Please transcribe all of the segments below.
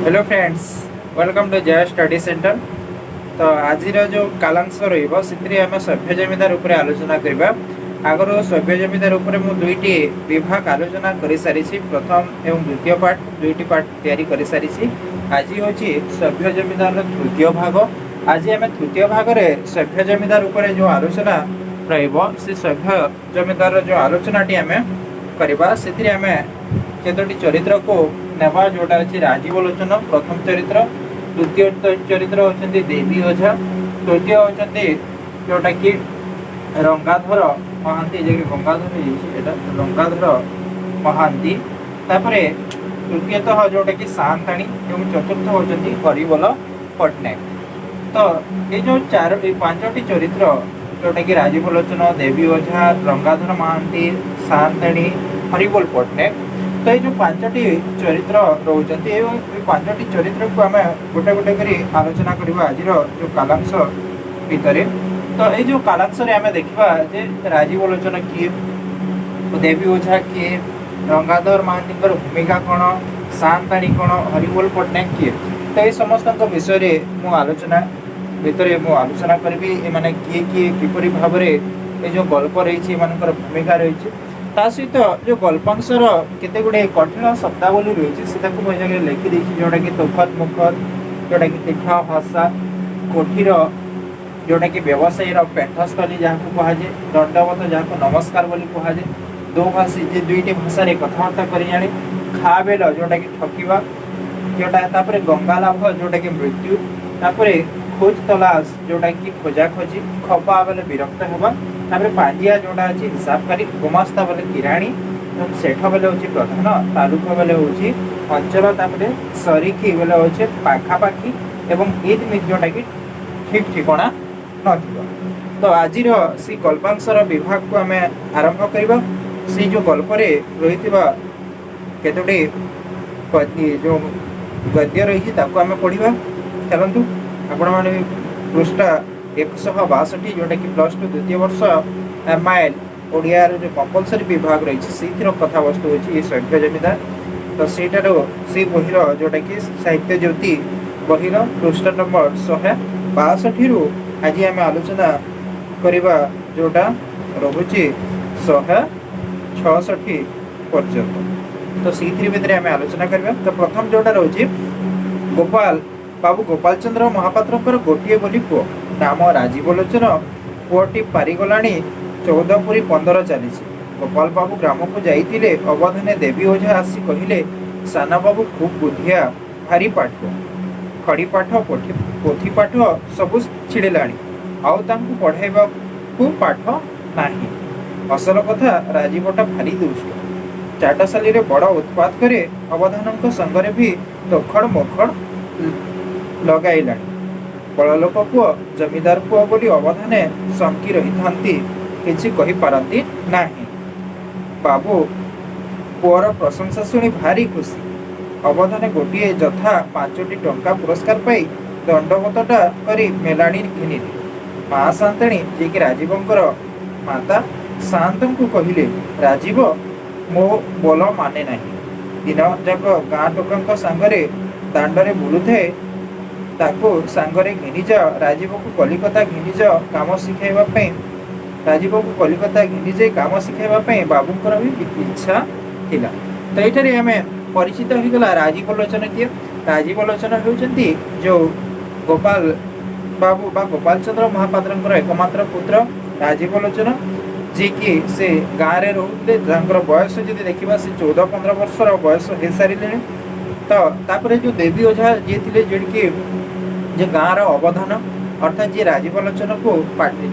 Hello friends, welcome to जय study centre. तो आज जो कालांश रही सभ्य जमीदार उपर आलोचना करबा। आगर सभ्य जमीदार उपर मु दुईटी विभाग आलोचना कर सारी। प्रथम एवं द्वितीय पार्ट दुईटी पार्ट तैयारी कर सारी। आज हूँ सभ्य जमीदार तृतीय भाग। आज आम तृतीय भाग में सभ्य जमीदार उपर जो आलोचना रही सभ्य जमीदार जो आलोचना टी आम करवा से केतोटी चरित्र को नेवा जोटा अच्छी राजीव लोचन प्रथम चरित्र, द्वितीय चरित्र होचंदी देवी ओझा, तृतीय होचंदी जोटा कि रंगाधर महांती जे कि गंगाधर एटा रंगाधर महांती। तापरे तृतीयतः जोटा कि सांताणी एवं चतुर्थ होचंदी हरिबोल पट्टनायक। तो ये जो पांचटी चरित्र जोटा कि राजीव लोचन, देवी ओझा, रंगाधर महांती, सांताणी, हरिबोल पट्टनायक। तो ये जो पांचटी चरित्र रोचंती एवं पांचटी चरित्र को आम गोटे गोटे करी आलोचना करबा आज जो कालांश भितर। तो ये जो कालांश रे आम देखा जे राजीव लोचन किए, देवी ओझा किए, रंगाधर महांती भूमिका कौन, सांताणी कौन, हरिबोल पट्टनायक किए। तो ये समस्त विषय मु आलोचना भितर मु आलोचना करी एमाने किए किए किपरि भाव में ये जो गल्प रही भूमिका रही। ता सहित जो गल्पांशर केते गुडे कठिन शब्दावली रही है लिखिदी जोटा कि तुखद मुखद, जोटा कि तीक्ष्ण भाषा, कोठीर जोटा कि व्यवसायी पेंठस्थली जहाँ कहुए, दंडवत जहाँ नमस्कार बोली कहुए, दो भाषी जे दुईटी भाषा कथबार्ता कर जाने, खा बेल जोटा कि ठकिबा, जोटा गंगा लाभ जोटा कि मृत्यु, तापर खोज तलाश जोटा कि खोजा खोजी, खपा बेले विरक्त होगा, पांडिया जोटा अच्छी हिसाबकारी, गुमास्ता बेले किराणी, सेठ बेले हूँ प्रधान, तालुक बेले हूँ अंचल, सरीखी बेले हूँ पाखापाखी एवं ईद मित जोटा कि ठीक ठिकाना न। तो आज सी गल्पांशर विभाग को आम आरंभ करवा। सी जो गल्प रही केतोटी जो गद्य रही आम पढ़ा। चलतु आपण मैंने पृष्ठा 162 जोटा कि +2 द्वितीय वर्ष MIL ओडिया जो कंपलसरी विभाग रही कथा वस्तु होची सभ्य जमीदार। तो सेटार से बहिर जोटा कि साहित्य ज्योति बहिर पृष्ठा नंबर 162 रु आज आम आलोचना करवा जोटा रोचे 166 पर्यंत। तो सी भितर आम आलोचना करवा। तो प्रथम जोटा रोचे गोपाल बाबू गोपाल चंद्र महापात्र गोटे बोली पुओ नाम राजीव लोचन, पुओटी पारिगलाणी 14 पुरी 15 चली। गोपाल बाबू ग्राम को जाइए अवधाने देवी ओझा आसी कहले साना बाबू खूब बुद्धिया, भारी पाठ, खड़ी पाठ, पोथी पाठ सबू छिड़ेला, आउ पढ़ाइबा पाठ नाही। असल कथा राजीवटा भारी दुष्ट, चाटशाली बड़ उत्पात करे, अवधान संगरे भी तोखड़ मोखड़ लगाइला। बड़लोक पुओ जमीदार पुओ बोली अवधाने शंकी रही थांती, किछि कहि पारंती नाही। बाबू पुओर प्रशंसा शुणी भारी खुशी। अवधाने गोटे जथा 5टी टंका पुरस्कार पाई दंडवतटा करी मेलाणी घिनिले। माँ सांताणी जे कि राजीवंकर माता शांत को कहले राजीव मो बोल माने नाही। दिन जाक गाँ टोका सांगरे दांडरे बुलुथे, ताको सांगरे घिनि जाओ, राजीव को कलिकता घिनि जाओ काम शिखाइबा पई, राजीव को कलिकता घिनि जाई काम शिखाइबा पई बाबूंकर भी इच्छा थिला। तो एठारे आमे परिचित हो गला राजीव लोचन किए। राजीव लोचन होउचंती जो गोपाल बाबू बा गोपाल चंद्र महापात्र एकमात्र पुत्र राजीव लोचन, जी कि से गाँव में रोते बयस जी देखा से 14-15 वर्षर बयस हो सारे। तो तापर जो देवी ओझा जी थे जी जे गाँव अवधान अर्थात जी राजीव लोचन को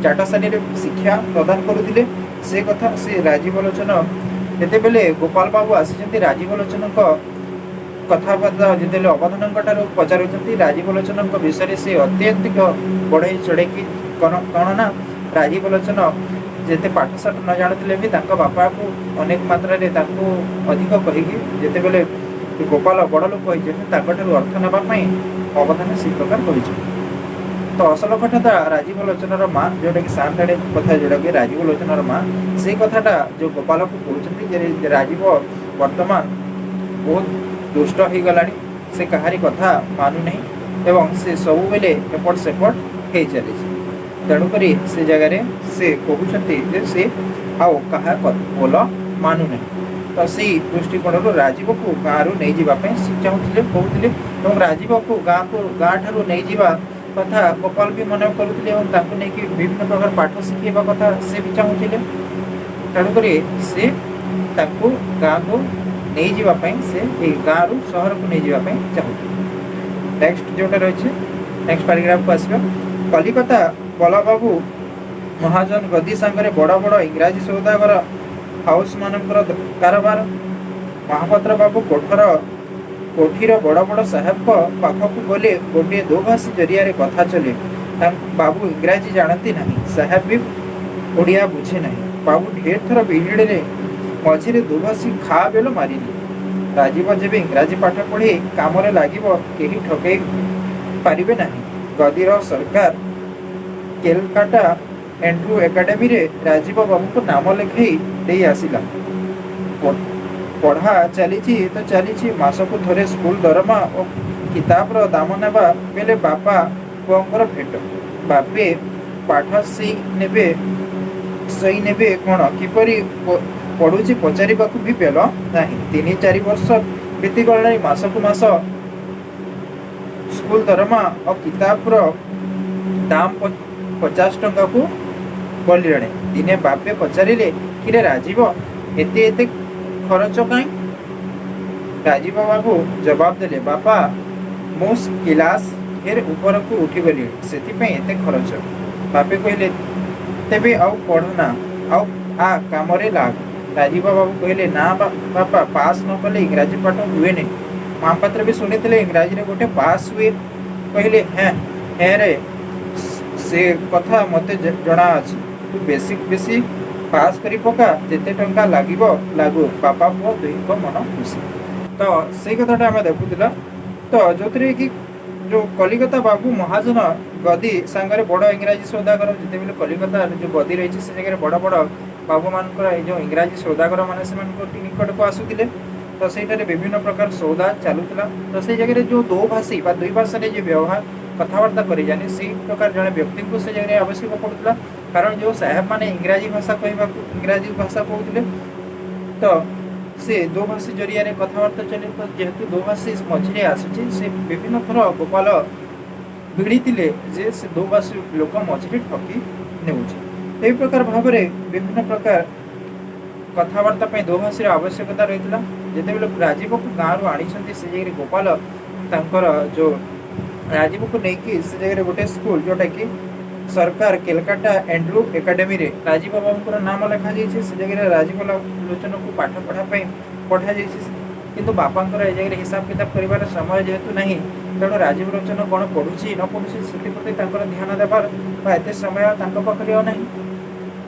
चाटशाली शिक्षा प्रदान करुले, से कथा से राजीव लोचन जिते बेले गोपाल बाबू आसी राजीव लोचन कथबार्ता जिते अवधान पचार राजीव लोचन विषय से अत्यंतिक बढ़ई चढ़ेकी कौन ना राजीव लोचन जिते पाठशाठ न जानते भी बापा को अनेक मात्रा अधिक कहीकि जिते बेले गोपाल बड़ लोक होती अर्थ नापी अवधान से प्रकार कही। तो असल कथा राजीव लोचन माँ जोटा कि सांताणी कथा जोटा कि राजीव लोचन माँ से कथाटा जो गोपाल को कहते राजीव वर्तमान बहुत दुष्ट हो गला, से कहारी कथा मानु नहीं एवं से सब बेले एपट सेपट हो चली तेणुक से जगार से कहते से आओ कहा बोल मानु नहीं तो से दृष्टिकोण राजीव को गाँव रू नहीं जावाई चाहूले कहते राजीव को गाँ ठार नहीं जा कथा गोपाल भी मन करुले विभिन्न प्रकार पाठ शिखेबा कथा से भी चाहूले तेणुक से गाँ को नहीं जावाई से गाँव रू सहर को नहीं जावाई चाहूले। नेक्स्ट जोटा रही नेक्स्ट पैराग्राफ को आसवा कलिकता बलबाबू महाजन गदी सांगरे बड़ बड़ इंग्राजी सौदागर हाउस मानकर कारोबार महापात्र बाबू कोठीर बड़ बड़ साहेब पाखक गले गोटे दोभाषी जरिया कथा चले बाबू इंग्राजी जानती नहीं साहेब भी ओडिया बुझे नहीं बाबू ढेर थर बिहिड़े मझे दोभाषी खा बेल मारिले राजीव जब इंग्राजी पाठ पढ़ी काम लगे ठके पारे ना गदीर सरकार केलकाटा एंड्रू एकाडेमी रे राजीव बाबू को नाम लिखाई दे आसिला पढ़ा चली तो चली मास को थोड़े स्कूल दरमा और किताब रो दाम नेबा बेले बापा पुअंकर भेट बापे पाठ सही नेबे कौन किपरि पढ़ुची पचारिबा भी बेल नहीं 3-4 वर्ष बीती गला मास को मास स्कूल दरमा और किताब रो दाम 50 टंका को बोलिले दिने बापे पचारे कि राजीव एते एते खर्च कहीं राजीव बाबू जवाब देले बापा मो क्लास ढेर ऊपर को उठी गली से एते खर्च बापे कहले तेबे आउ पढ़ना आउ आ काम लाग राजीव बाबू कहले ना बापा पास न कले इंग्राजी पाठ हुए नहीं महापात्र भी शुणी इंग्राजी रे गोटे पास हुए कहले हैं रे से कथा मते जना अछि तू बेसी पास करी पका जेते टंका लागिबो लागू बापा पुओ दुहीको मन खुशी तो से कथाटा आम देखुला तो जो कि जो कलिकता बाबू महाजन गदी सांगरे बड़ इंग्राजी सौदागर जिते बेले कलिकता जो गदी रही से जगह बड़ बड़ बाबू मान जो इंग्राजी सौदागर मान से निकट को आसुले तो सहीटारे विभिन्न प्रकार सौदा चलूला तो से जगह जो दो भाषी दुई भाषा जो व्यवहार कथबार्ता कर जाने से प्रकार जड़े व्यक्ति को से जगह आवश्यक पड़ता कारण जो साहेब माने इंग्राजी भाषा इंग्राजी भाषा कहते तो से दो भाषी जरिया कथबार्ता चले तो जेहेतु दो भाषी मझे आसूँ से विभिन्न थर गोपाल बिड़ी जे से दो भाषी लोक मझे ठकी ने प्रकार भाव में विभिन्न प्रकार कथबार्ता दो भाषी आवश्यकता रही है जिते बेले राजीव को गाँव आनी से जगह गोपाल तांकर जो राजीव को लेकिन से जगह गोटे स्कूल जोटा कि सरकार केलकाटा एंड्रू एकाडेमी रे राजीव बाबू नाम लिखा जाइए से जगह राजीव लोचन को पाठ पढ़ापी पढ़ा किंतु बापा जगह हिसाब किताब कर समय जेहेतु नहीं तेणु राजीव लोचन कौन पढ़ुची न पढ़ुची से ध्यान देवार एत समय पाखे ना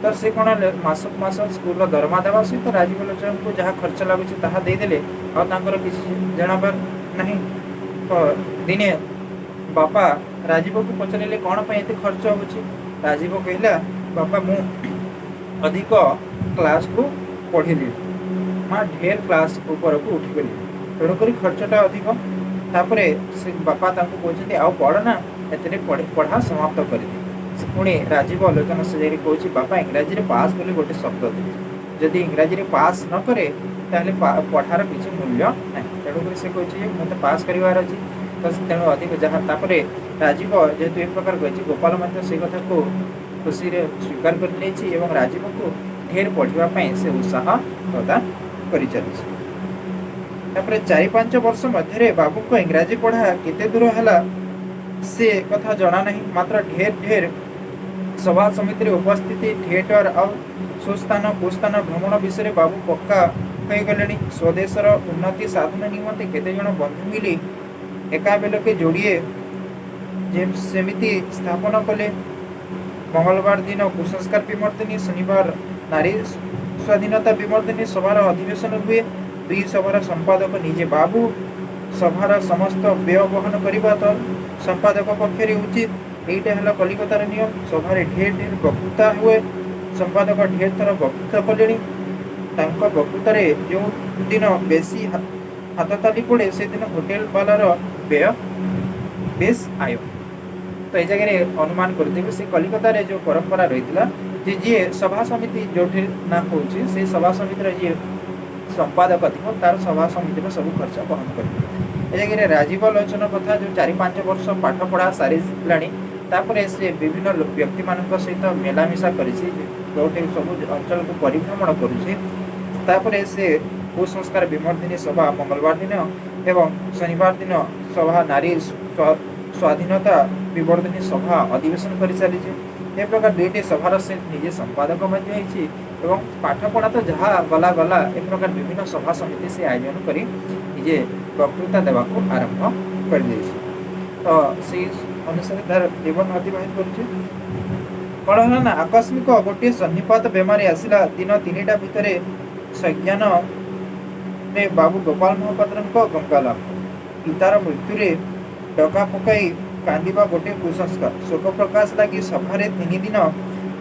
तो सी कौन मासक मास स्कूल दरमा देवा सहित राजीव लोचन को जहाँ खर्च लगुच देदेले आर किसी जनाबार नहीं तो दिने बापा राजीव को पचारे कौन पे खर्च हो राजीव कहला बापा मु अधिक क्लास को पढ़ी माँ ढेर क्लास ऊपर को उठिगली तेणुक खर्चटा अधिक तापर से बापा कहते आउ पढ़ना एते पढ़ा समाप्त कर पुणी राजीव आलोचना से जाकर कहे बापा इंग्राजी रे पास बोली गोटे शब्द दे जदि इंग्राजी रे पास न करे ताहले पढ़ार किसी मूल्य ना तेणुक से कहे मत पास करार अच्छी तो तेणु अधिक जहाँ तापर राजीव जेहेतु एक प्रकार कही गोपाल से कथा को खुशी स्वीकार कर राजीव को ढेर पढ़ापी से उत्साह प्रदान कर 4-5 वर्ष मध्य बाबू को इंग्राजी पढ़ा केते दूर है से कथा जना नहीं मात्र ढेर ढेर सभा समिति उपस्थिति थिएटर और सुस्थान कुस्थान भ्रमण विषय बाबू पक्का हो गले स्वदेशर उन्नति साधन निमंते केते जन बंधु मिली एका बेलके जोड़िए सेमिति स्थापन कले मंगलवार दिन कुसंस्कार विमर्दिनी शनिवार नारी स्वाधीनता विमर्दिनी सभार अधिवेशन हुए दुई सभार संपादक निजे बाबू सभार समस्त व्यय बहन करवा तो संपादक पक्ष उचित यहीटा है कलिकतार नियम सभार ढेर ढेर वक्तृता हुए संपादक ढेर थर वक्तृता कले वक्तृतार जो दिन बेसी ହାତ ତାଲି ପଡ଼େ ସେଦିନ ହୋଟେଲ ବାଲାର ବ୍ୟୟ ବେଶ ଆୟ। ତ এই ଜାଗାରେ ଅନୁମାନ କରୁଥିବେ ସେ କଲିକତାରେ ଯେଉଁ ପରମ୍ପରା ରହିଥିଲା ଯେ ଯିଏ ସଭା ସମିତି ଯେଉଁଠି ନା ହେଉଛି ସେ ସଭା ସମିତିର ଯିଏ ସମ୍ପାଦକ ଥିବ ତାର ସଭା ସମିତିର ସବୁ ଖର୍ଚ୍ଚ ବହନ କରିବ। ଏ ଜାଗାରେ ରାଜୀବ ଲୋଚନ କଥା ଯେଉଁ 4-5 ବର୍ଷ ପାଠ ପଢ଼ା ସାରିଲାଣି ତାପରେ ସେ ବିଭିନ୍ନ ବ୍ୟକ୍ତିମାନଙ୍କ ସହିତ ମେଲାମିଶା କରିଛି ଯେଉଁଠି ସବୁ ଅଞ୍ଚଳକୁ ପରିଭ୍ରମଣ କରୁଛି। ତାପରେ ସେ କୁସଂସ୍କାର ବିମର୍ଦିନୀ ସଭା ମଙ୍ଗଳବାର ଦିନ ଏବଂ ଶନିବାର ଦିନ ସଭା ନାରୀ ସ୍ୱାଧୀନତା ବିବର୍ଦ୍ଧିନୀ ସଭା ଅଧିବେଶନ କରିଚାଲିଛି। ଏ ପ୍ରକାର ଦୁଇଟି ସଭାର ସେ ନିଜେ ସମ୍ପାଦକ ମଧ୍ୟ ହେଇଛି ଏବଂ ପାଠପଢ଼ା ତ ଯାହା ଗଲା ଏ ପ୍ରକାର ବିଭିନ୍ନ ସଭା ସମିତି ସେ ଆୟୋଜନ କରି ନିଜେ ବକ୍ତୃତା ଦେବାକୁ ଆରମ୍ଭ କରିଦେଇଛି। ତ ସେଇ ଅନୁସାରେ ତାର ଜୀବନ ଅତିବାହିତ କରୁଛି। କ'ଣ ହେଲା ନା ଆକସ୍ମିକ ଗୋଟିଏ ସନ୍ନିପାତ ବେମାରୀ ଆସିଲା ଦିନ 3ଟା ଭିତରେ ସଜ୍ଞାନରେ ବାବୁ ଗୋପାଳ ମହାପାତ୍ରଙ୍କ ଗଙ୍ଗାଲାଭ। ପିତାର ମୃତ୍ୟୁରେ ଡକା ପକାଇ କାନ୍ଦିବା ଗୋଟିଏ କୁସଂସ୍କାର। ଶୋକ ପ୍ରକାଶ ଲାଗି ସଭାରେ 3 ଦିନ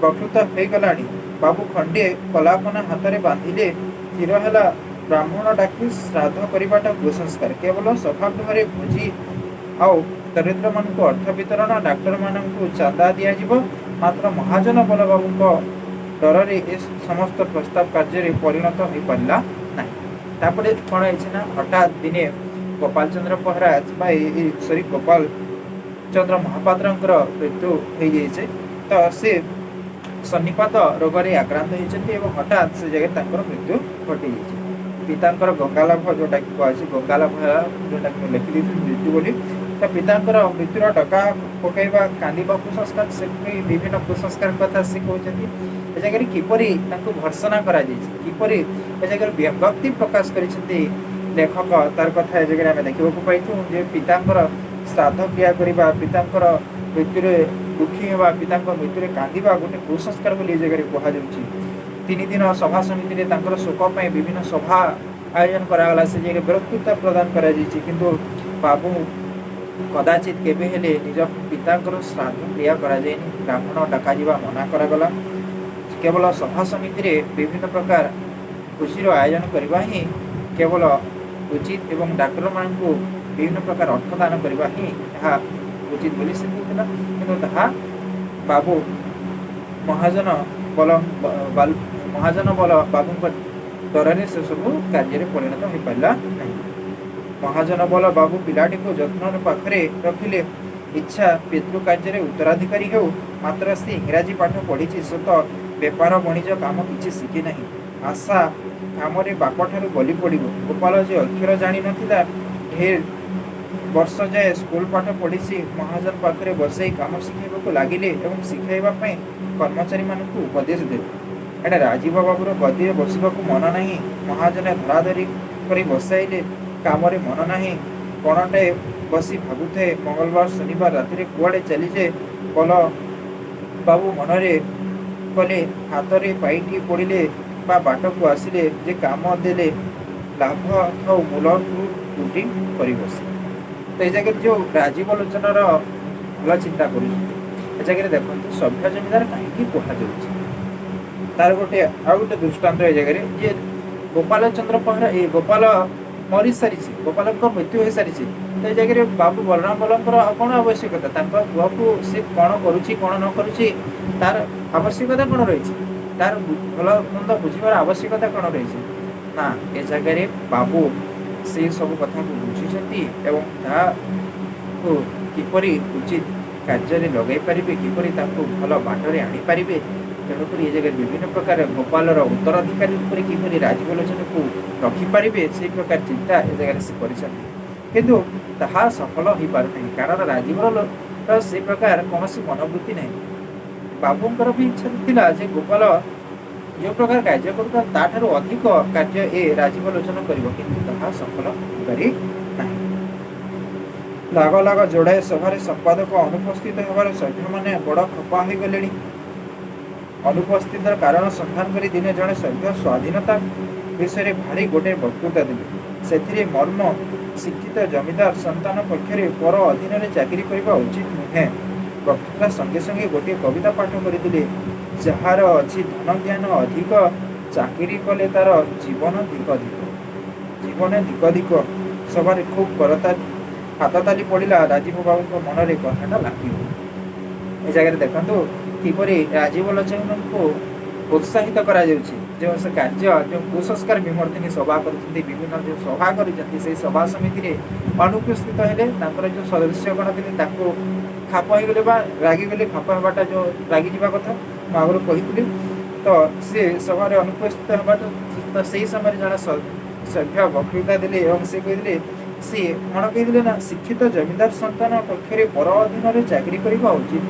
ବକ୍ତୃତା ହୋଇଗଲାଣି। ବାବୁ ଖଣ୍ଡିଏ କଲାକନା ହାତରେ ବାନ୍ଧିଲେ ଚିର ହେଲା ବ୍ରାହ୍ମଣ ଡାକି ଶ୍ରାଦ୍ଧ କରିବାଟା କୁସଂସ୍କାର। କେବଳ ସଭାଗୃହରେ ଭୋଜି ଆଉ ଦରିଦ୍ରମାନଙ୍କୁ ଅର୍ଥ ବିତରଣ ଡାକ୍ତରମାନଙ୍କୁ ଚାନ୍ଦା ଦିଆଯିବ। ମାତ୍ର ମହାଜନ ବଲବାବୁଙ୍କ ଡରରେ ଏ ସମସ୍ତ ପ୍ରସ୍ତାବ କାର୍ଯ୍ୟରେ ପରିଣତ ହୋଇପାରିଲା ନାହିଁ। ତାପରେ କ'ଣ ହେଇଛି ନା ହଠାତ୍ ଦିନେ ଗୋପାଳ ଚନ୍ଦ୍ର ମହାରାଜ ବା ଗୋପାଳ ଚନ୍ଦ୍ର ମହାପାତ୍ରଙ୍କର ମୃତ୍ୟୁ ହୋଇଯାଇଛି। ତ ସେ ସନ୍ନିପାତ ରୋଗରେ ଆକ୍ରାନ୍ତ ହୋଇଛନ୍ତି ଏବଂ ହଠାତ୍ ସେ ଜାଗାରେ ତାଙ୍କର ମୃତ୍ୟୁ ଘଟିଯାଇଛି। ପିତାଙ୍କର ଗଙ୍ଗାଲାଭ ଯେଉଁଟାକି କୁହାଯାଇଛି ଗଙ୍ଗାଲାଭ ଯେଉଁଟାକି ମୁଁ ଲେଖିଦେଇଥିଲି ମୃତ୍ୟୁ ବୋଲି। ତ ପିତାଙ୍କର ମୃତ୍ୟୁର ଡକା ପକାଇବା କାନ୍ଦିବା କୁସଂସ୍କାର ସେମିତି ବିଭିନ୍ନ କୁସଂସ୍କାର କଥା ସେ କହୁଛନ୍ତି। ଏ ଜାଗାରେ କିପରି ତାଙ୍କୁ ଭର୍ସନା କରାଯାଇଛି କିପରି ଏ ଜାଗାରେ ବ୍ୟଙ୍ଗୋକ୍ତି ପ୍ରକାଶ କରିଛନ୍ତି ଲେଖକ ତାର କଥା ଏ ଜାଗାରେ ଆମେ ଦେଖିବାକୁ ପାଇଛୁ ଯେ ପିତାଙ୍କର ଶ୍ରାଦ୍ଧ କ୍ରିୟା କରିବା ପିତାଙ୍କର ମୃତ୍ୟୁରେ ଦୁଃଖୀ ହେବା ପିତାଙ୍କ ମୃତ୍ୟୁରେ କାନ୍ଦିବା ଗୋଟେ କୁସଂସ୍କାର ବୋଲି ଏ ଜାଗାରେ କୁହାଯାଉଛି। 3 ଦିନ ସଭା ସମିତିରେ ତାଙ୍କର ଶୋକ ପାଇଁ ବିଭିନ୍ନ ସଭା ଆୟୋଜନ କରାଗଲା। ସେ ଜାଗାରେ ବକ୍ତୃତା ପ୍ରଦାନ କରାଯାଇଛି କିନ୍ତୁ ବାବୁ କଦାଚିତ କେବେ ହେଲେ ନିଜ ପିତାଙ୍କର ଶ୍ରାଦ୍ଧ କ୍ରିୟା କରାଯାଇନି। ବ୍ରାହ୍ମଣ ଡକାଯିବା ମନା କରାଗଲା। କେବଳ ସଭା ସମିତିରେ ବିଭିନ୍ନ ପ୍ରକାର ଖୁସିର ଆୟୋଜନ କରିବା ହିଁ କେବଳ ଉଚିତ ଏବଂ ଡାକ୍ତରମାନଙ୍କୁ ବିଭିନ୍ନ ପ୍ରକାର ଅର୍ଥ ଦାନ କରିବା ହିଁ ଏହା ଉଚିତ ବୋଲି ସେ କହୁଥିଲା। କିନ୍ତୁ ତାହା ବାବୁ ମହାଜନ ବଲ ବାବୁଙ୍କ ଡରରେ ସେସବୁ କାର୍ଯ୍ୟରେ ପରିଣତ ହୋଇପାରିଲା ନାହିଁ। ମହାଜନ ବଲ ବାବୁ ପିଲାଟିକୁ ଯତ୍ନର ପାଖରେ ରଖିଲେ। ଇଚ୍ଛା ପିତୃ କାର୍ଯ୍ୟରେ ଉତ୍ତରାଧିକାରୀ ହେଉ। ମାତ୍ର ସେ ଇଂରାଜୀ ପାଠ ପଢ଼ିଛି ସତ ବେପାର ବଣିଜ କାମ କିଛି ଶିଖି ନାହିଁ। ଆଶା କାମରେ ବାପଠାରୁ ବଲି ପଡ଼ିବ। ଗୋପାଳ ଯେ ଅକ୍ଷର ଜାଣିନଥିଲା ଢେର ବର୍ଷ ଯାଏ ସ୍କୁଲ ପାଠ ପଢ଼ିଛି। ମହାଜନ ପାଖରେ ବସାଇ କାମ ଶିଖାଇବାକୁ ଲାଗିଲେ ଏବଂ ଶିଖାଇବା ପାଇଁ କର୍ମଚାରୀମାନଙ୍କୁ ଉପଦେଶ ଦେଲେ। ଏଣେ ରାଜୀବ ବାବୁର ଗଦିରେ ବସିବାକୁ ମନ ନାହିଁ। ମହାଜନେ ଧରାଧରି କରି ବସାଇଲେ। କାମରେ ମନ ନାହିଁ। କ'ଣଟେ ବସି ଭାବୁଥାଏ ମଙ୍ଗଳବାର ଶନିବାର ରାତିରେ କୁଆଡ଼େ ଚାଲିଯାଏ ବଲ ବାବୁ ମନରେ କଲେ। ହାତରେ ପାଇଟି ପଡ଼ିଲେ ବା ବାଟକୁ ଆସିଲେ ଯେ କାମ ଦେଲେ ଲାଭ ଥାଉ ମୂଳରୁ ତ୍ରୁଟି କରି ବସେ। ତ ଏ ଜାଗାରେ ଯେଉଁ ରାଜୀବ ଲୋଚନର ଭଲ ଚିନ୍ତା କରୁଛନ୍ତି ଏ ଜାଗାରେ ଦେଖନ୍ତୁ ସଭ୍ୟ ଜମିଦାର କାହିଁକି କୁହାଯାଉଛି ତାର ଆଉ ଗୋଟେ ଦୃଷ୍ଟାନ୍ତ ଏ ଜାଗାରେ ଯେ ଗୋପାଳ ଚନ୍ଦ୍ର ଗୋପାଳ ମରିସାରିଛି ଗୋପାଳଙ୍କ ମୃତ୍ୟୁ ହୋଇସାରିଛି। ତ ଏ ଜାଗାରେ ବାବୁ ବଳରାମ ବଲଙ୍କର ଆଉ କ'ଣ ଆବଶ୍ୟକତା ତାଙ୍କ ପୁଅକୁ ସେ କ'ଣ କରୁଛି କ'ଣ ନ କରୁଛି ତାର ଆବଶ୍ୟକତା କ'ଣ ରହିଛି ତାର ଭଲ ମନ୍ଦ ବୁଝିବାର ଆବଶ୍ୟକତା କ'ଣ ରହିଛି ନା ଏ ଜାଗାରେ ବାବୁ ସେ ସବୁ କଥାକୁ ବୁଝିଛନ୍ତି ଏବଂ ତାହାକୁ କିପରି ଉଚିତ କାର୍ଯ୍ୟରେ ଲଗାଇ ପାରିବେ କିପରି ତାଙ୍କୁ ଭଲ ବାଟରେ ଆଣିପାରିବେ। ତେଣୁକରି ଏ ଜାଗାରେ ବିଭିନ୍ନ ପ୍ରକାର ଗୋପାଳର ଉତ୍ତରାଧିକାରୀ ଉପରେ କିପରି ରାଜୀବ ଲୋଚନକୁ ରଖିପାରିବେ ସେହି ପ୍ରକାର ଚିନ୍ତା ଏ ଜାଗାରେ ସେ କରିଛନ୍ତି। କିନ୍ତୁ ତାହା ସଫଳ ହୋଇପାରୁନାହିଁ କାରଣ ରାଜୀବର ସେ ପ୍ରକାର କୌଣସି ମନୋବୃତ୍ତି ନାହିଁ। ବାବୁଙ୍କର ବି ଇଚ୍ଛା ଥିଲା ଯେ ଗୋପାଳ ଯେଉଁ ପ୍ରକାର କାର୍ଯ୍ୟ କରୁଥିଲା ତାଠାରୁ ଅଧିକ କାର୍ଯ୍ୟ ଏ ରାଜୀବ ଲୋଚନ କରିବ କିନ୍ତୁ ତାହା ସଫଳ ହୋଇପାରି ନାହିଁ। ଲାଗ ଲାଗ ଯୋଡ଼ାଏ ସଭାରେ ସମ୍ପାଦକ ଅନୁପସ୍ଥିତ ହେବାରୁ ସଭ୍ୟମାନେ ବଡ଼ ଖପା ହୋଇଗଲେଣି। ଅନୁପସ୍ଥିତିର କାରଣ ସନ୍ଧାନ କରି ଦିନେ ଜଣେ ସଭ୍ୟ ସ୍ୱାଧୀନତା ବିଷୟରେ ଭାରି ଗୋଟିଏ ବକ୍ତୃତା ଦେଲେ। ସେଥିରେ ମର୍ମ ଶିକ୍ଷିତ ଜମିଦାର ସନ୍ତାନ ପକ୍ଷରେ ପର ଅଧୀନରେ ଚାକିରି କରିବା ଉଚିତ ନୁହେଁ। ବକ୍ତୃତା ସଙ୍ଗେ ସଙ୍ଗେ ଗୋଟିଏ କବିତା ପାଠ କରିଥିଲେ। ଯାହାର ଅଛି ଧନ ଜ୍ଞାନ ଅଧିକ ଚାକିରି କଲେ ତାର ଜୀବନ ଦିକ ଦିକ सभा खूब करताली हाथ ताली पड़ा राजीव बाबू मन में कथाटा लगे ए जगह देखो किपरि राजीव लोचन को प्रोत्साहित करा जो से कार्य जो कुसंस्कार विमर्दिनी सभा कर विभिन्न जो सभा कर सभा समिति में अनुपस्थित हेले जो सदस्यगण थे खाप हो गले रागिगले खाप हवाटा जो रागी जा कथा आगुरी कही तो सी सभा अनुपस्थित हवा तो से समय जड़े सभ्य वक्तृता देले से कहते सी कौन कहते ना शिक्षित जमींदार संतान पक्ष पर अधीन चाकरी करने उचित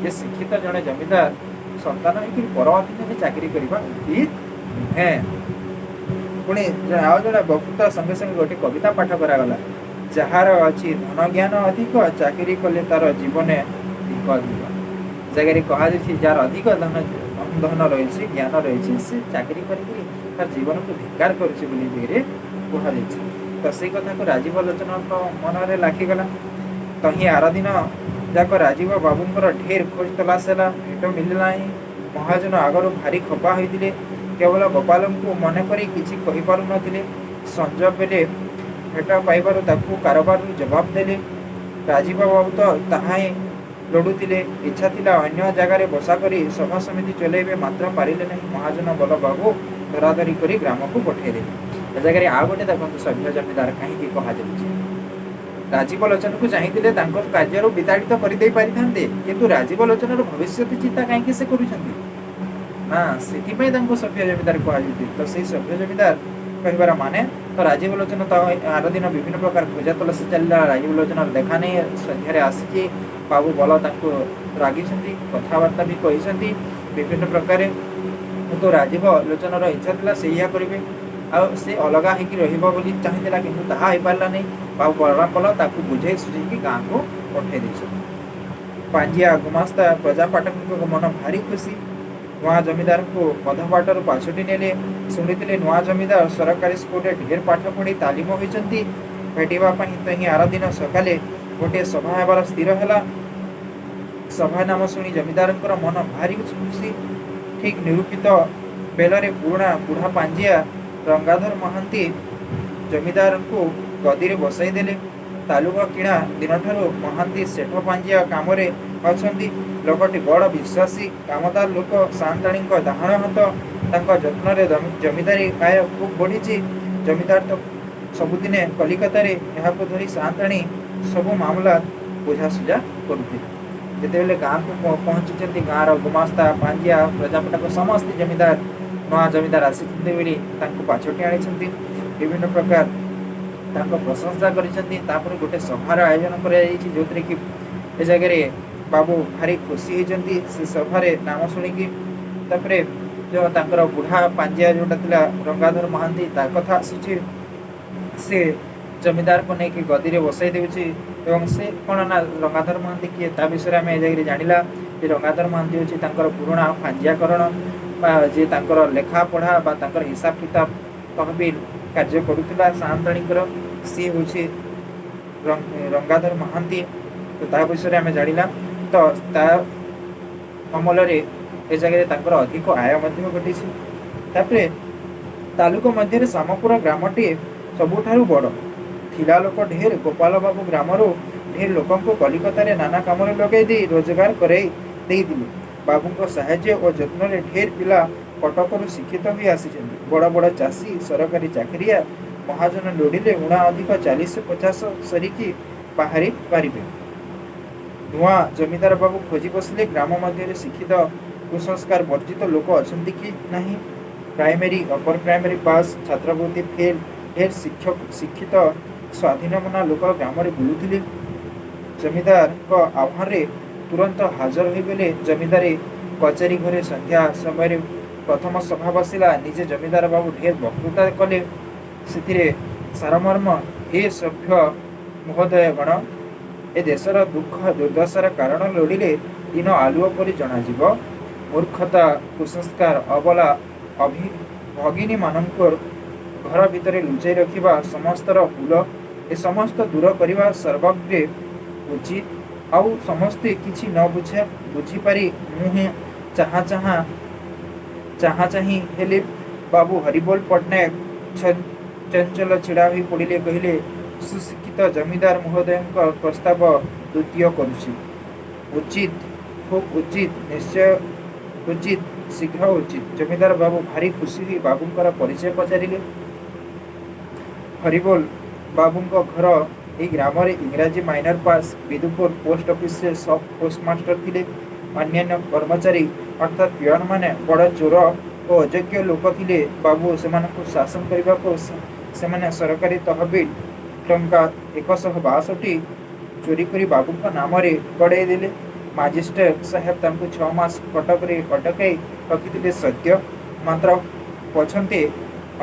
ये शिक्षित जड़े जमींदार संतान हो पर अधीन चाकरी करने उचित नुहे पुणी आउ जड़े वक्तृता संगे संगे गोटे कविता पाठ करागला जार अच्छी धन ज्ञान अधिक चाकरी कले तार जीवन अधिक अधिक जगह कह जार अधिक धन धन रही ज्ञान रही से चाकरी कर जीवन को धिकार कर तो से कथा को राजीव लोचन मन में लागिगला तो ही आर दिन जाक राजीव बाबूर ढेर खोज तलाश है भेट मिलना महाजन आगर भारी खपा होते केवल गोपाल को मन कर संज बेले भेट पाइबार कारबार जवाब देले राजीव बाबू तो ताहा लड़ुले इच्छा थिला अन्य जगार बसा कर सभा समिति चलेबे मात्र पारे नहीं महाजन बल बाबू धराधरी कर ग्राम को पठेले जगह आउ गोटे देखो सभ्य जमींदार कहीं कह राजीव लोचन को चाहिए कार्य विताड़ित करदे पारि किंतु राजीव लोचन भविष्य चिंता कहीं से ना से सभ्य जमींदार कह तो से सभ्य जमींदार कहबार माने तो राजीव लोचन तो आर दिन विभिन्न प्रकार खोजा तलाश चलला राजीव लोचन देखा नहीं संध्यारे आसी बाबू बल रागी कथबार्ता भी कही विभिन्न प्रकार तो राजीव लोचन इच्छा था से करेंगे से अलग होली चाहिए कि पार्ला नहीं बाबू बलराम बल बुझे सुझे गाँव को पठे पांजिया गुमास्ता प्रजा पाठक मन भारी खुशी नुआ जमींदार को मधपाटर पाछुटी नेले शुणी नुआ जमींदार सरकारी स्कूल ढेर पाठ पढ़ी तालीम होती भेटापी तो ही आर दिन सकाले गोटे सभा होबार स्थिर है सभा नाम शुणी जमींदार मन भारी खुशी ठीक निरूपित बेलरे पुराणा बुढ़ा पांजिया रंगाधर महांती जमींदार को गदी में बसाई देले तालुक किणा दिन ठारू महांती सेठ पांजिया काम अच्छा लोकटी बड़ विश्वासी कामदार लोक सांताणी दाहण हाथ जत्न जमींदारी आय खूब बढ़ी जमींदार तो सबुदिने कलिकता धरी सांताणी सब मामला बुझासुझा करते गाँव को पहुँची गाँव गुमास्ता पांजिया प्रजापटक समस्त जमींदार नुआ जमींदार आसी पाछटी आनी विभिन्न प्रकार प्रशंसा कर गोटे सभार आयोजन कर कि जगह बाबू भारी खुशी होती से सभारे नाम शुणिकी जो तांकर बुढ़ा पांजिया जोटा थिला रंगाधर महांती कथा आसूची से जमींदार को लेकिन गदी में बसाई देउची से कौन ना रंगाधर महांती किए ता विषय में जगह जानिला कि रंगाधर महांती होची तांकर पुराणा पांजियाकरण जे तांकर लेखा पढ़ा बा तांकर हिसाब किताब तहबिल कार्य करुला सांताणीकर सी हूँ रंगाधर महांती तो ता विषय आम जानिला तो अमल ए जगह अधिक आय घटी तालुक मध्य सामपुर ग्रामटी सबुठारु बड़ थिला लोक ढेर गोपाल बाबू ग्राम ढेर लोक कलिकता नाना काम लगे रोजगार कराई बाबू साहाय्य और जत्न ढेर पिला कटक शिक्षित हो आसी बड़ बड़ चाषी सरकारी चाकरिया महाजन लोड़िले उणा अधिक 40-50 सरिकी बाहरी पारे नुआ जमींदार बाबू खोजी बसले ग्राम मध्य शिक्षित कुसंस्कार वर्जित लोक अच्छा कि नहीं प्राइमरी अपर प्राइमरी पास छात्रवृत्ति फेल ढेर शिक्षक शिक्षित स्वाधीन मना लोक ग्राम बुलूले जमींदार आह्वान तुरंत हाजर होगले जमींदारी कचेरी घरे संध्या समय प्रथम सभा बसला निजे जमींदार बाबू ढेर वक्तृता कले से सारमर्म हे सभ्य महोदय गण ए देशर दुख दुर्दशार कारण लोड़िले दिन आलुओ परि जनाजिब मूर्खता कुसंस्कार अबला भगिनी मानकर घर भितर लुचाई रखिबा समस्तर भूल ए समस्त दूर करवा सर्वग्रे उचित आउ समस्ते किछि न बुझी पारी मुहे चाहा चाहा चाहा चाही हेले बाबू हरिबोल पट्टनायक चंचल छिड़ा हुई पड़े कहले सुशिक्षित जमीदार महोदय प्रस्ताव द्वितीय करुछि। उचित, खूब उचित, निश्चय उचित, शीघ्र उचित। जमीदार बाबू भारी खुशी हुई बाबूंकर परिचय पचारिले। हरिबोल बाबूंको घर এই গ্রামে ইংরাজী মাইনর পাস বিদুপুর পোস্ট অফিসে সব পোস্টমাস্टर ଥିଲେ। ଅନ୍ୟାନ୍ୟ କର୍ମଚାରୀ ଅର୍ଥାତ୍ ପିଅନ ମାନେ ବଡ଼ ଚୋର ଓ ଅଯୋଗ୍ୟ ଲୋକ ଥିଲେ। ବାବୁ ସେମାନଙ୍କୁ ଶାସନ କରିବାକୁ ସେମାନେ ସରକାରୀ ତହବିଲ ଟଙ୍କା 162 ଚୋରି କରି ବାବୁଙ୍କ ନାମରେ ଗଡ଼େଇ ଦେଲେ। ମାଜିଷ୍ଟ୍ରେଟ ସାହେବ ତାଙ୍କୁ 6 ମାସ କଟକରେ ଅଟକାଇ ରଖିଥିଲେ। ସତ୍ୟ ମାତ୍ର ପଛନ୍ତେ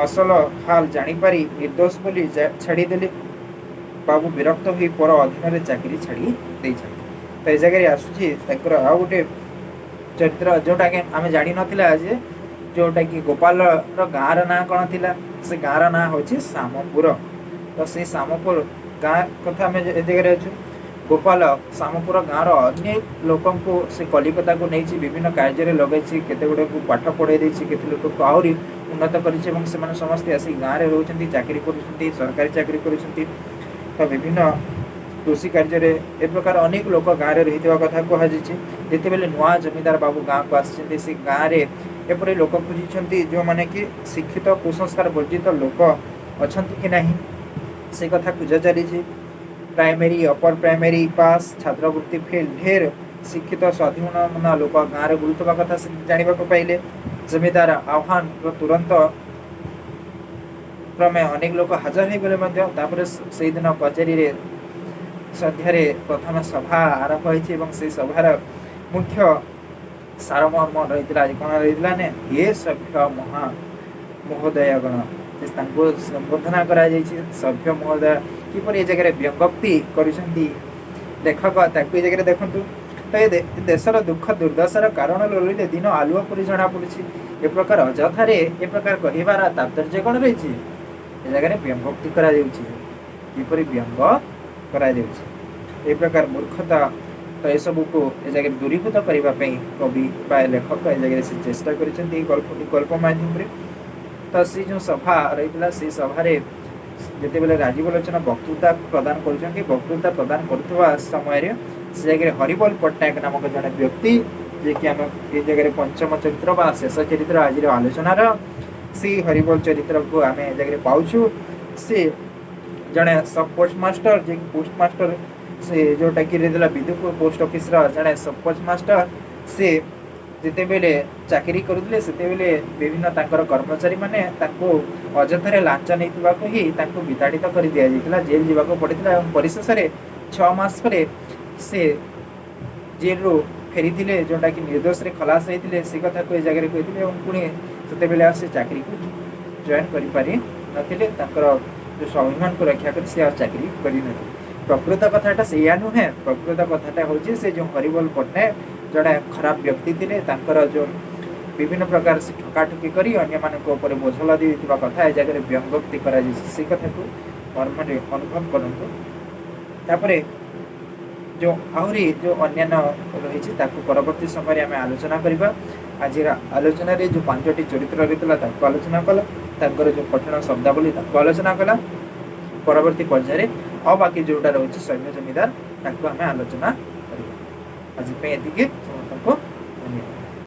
ଅସଲ ହାଲ ଜାଣିପାରି ନିର୍ଦ୍ଦୋଷ ବୋଲି ଛାଡ଼ିଦେଲେ। बाबू विरक्त हुई पर अधीन चाकरी छाड़ी देइछन। तो ए जगह आसुची ताकर आ गोटे चरित्र जोटा कि आमे जानि नथिला जे जोटा कि गोपाल रो गाँर ना कौन थिला। से गाँर ना होची सामपुर। तो से सामपुर गाँ कथा आमे ए जगह अछु। गोपाल सामपुर गाँर अन्य लोकन को से कलिकता को नहीं विभिन्न कार्य लगे केते गुडे को पाठ पढ़ाई देछि केते लोक को आहुरी उन्नत करिछि एवं सेमान समस्त आसी गाँव रे रहउछन्ती चाकरी करूछन्ती सरकारी चाकरी करूछन्ती। तो विभिन्न कृषि कार्य ए प्रकार अनेक लोक गाँव में रही कथा कहुई। जिते बेले नुआ जमीदार बाबू गाँव को आसी से गाँव में एपरी लोक खोजी जो मैंने कि शिक्षित कुसंस्कार वर्जित लोक अच्छा कि नहीं से कथा खोजा चली। प्राइमरी अपर प्राइमरी पास छात्रवृत्ति फेल ढेर शिक्षित स्वाधीन लोक गाँव में बुलुवा कथा जाना पाइले। जमीदार आह्वान तुरंत क्रमे अनेक लोक हाजर हो गले। से दिन कचेरी रे सन्धार प्रथम सभा आरंभ होती। सभार मुख्य सारमर्म रही आज कौन रही ने ये सभ्य महोदयगण संबोधना करा सभ्य महोदय किपर ये जगह व्यंगोक्ति करुछंती लेखक ताकू जगह देखु। तो ये देशर दुख दुर्दशार कारण लोलिले दिन आलुआ परी जना पड़ी। ए प्रकार अजथार ए प्रकार कहबार तात्पर्य कौन रही जगह व्यंगोक्ति करा किपरि व्यंग करा ए प्रकार मूर्खता। तो यह सब को ए जगह दूरीभूत करने कवि बा लेखक ए जगह से चेष्टा गल्प माध्यम। तो सी जो सभा रही से सभार जिते बेले राजीव लोचन वक्तृता प्रदान कर वक्तृता प्रदान कर समय से जगह हरिबोल पट्टनायक नामक जड़े व्यक्ति जे कि आम ये जगह पंचम चरित्र बा शेष चरित्र आज आलोचनार से हरिबोल चरित्र को आम जगह पाऊँ। से जड़े सब पोस्टमास्टर जे पोस्टमास्टर से जोटा कि विदुपुर पोस्ट ऑफिस जड़े सब पोस्टमास्टर से जिते बेले चाकरी करुले से विभिन्न कर्मचारी माने अजथार लांच नहीं ही विताड़ित कर दि जाता जेल जावाक पड़ता। परिशेष 6 मास पर से जेल रू फेरी जोटा कि निर्दोष रे खलास होते से कथा को जगह कहते पुणी से से चाकरी को जॉइन कर जो स्वाभिमान को रक्षा कर से चाकरी कर प्रकृत कथाटा से नुहे। प्रकृत कथाटा हूँ से जो हरिबोल पट्टनायक जड़े खराब व्यक्ति थे जो विभिन्न प्रकार से ठकाठकी कर अन्य बोझ लदी कथा जगह व्यंगोक्ति कर कथा को मर्म अनुभव करूँ। जो आहरी जो अन्यान्य रही परवर्ती समय आम आलोचना करवा। आज आलोचन जो 5टी चरित्र रही आलोचना कला जो कठिन शब्दावली आलोचना कला। परवर्ती पर्यायर आ बाकी जोटा रही सैन्य जमीदार आम आलोचना करवा। आज